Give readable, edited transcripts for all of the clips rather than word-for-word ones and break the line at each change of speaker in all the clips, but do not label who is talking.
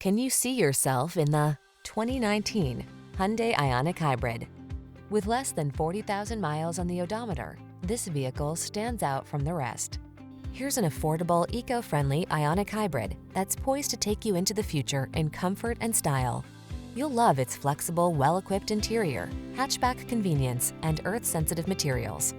Can you see yourself in the 2019 Hyundai Ioniq Hybrid? With less than 40,000 miles on the odometer, this vehicle stands out from the rest. Here's an affordable, eco-friendly Ioniq Hybrid that's poised to take you into the future in comfort and style. You'll love its flexible, well-equipped interior, hatchback convenience, and earth-sensitive materials.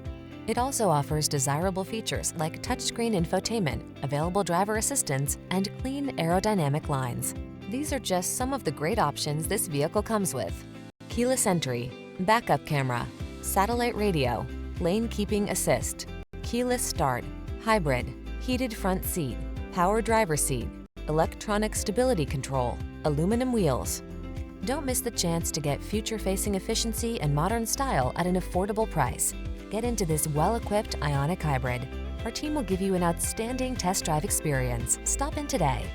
It also offers desirable features like touchscreen infotainment, available driver assistance, and clean aerodynamic lines. These are just some of the great options this vehicle comes with: keyless entry, backup camera, satellite radio, lane keeping assist, keyless start, hybrid, heated front seat, power driver seat, electronic stability control, aluminum wheels. Don't miss the chance to get future-facing efficiency and modern style at an affordable price. Get into this well-equipped Ioniq Hybrid. Our team will give you an outstanding test drive experience. Stop in today.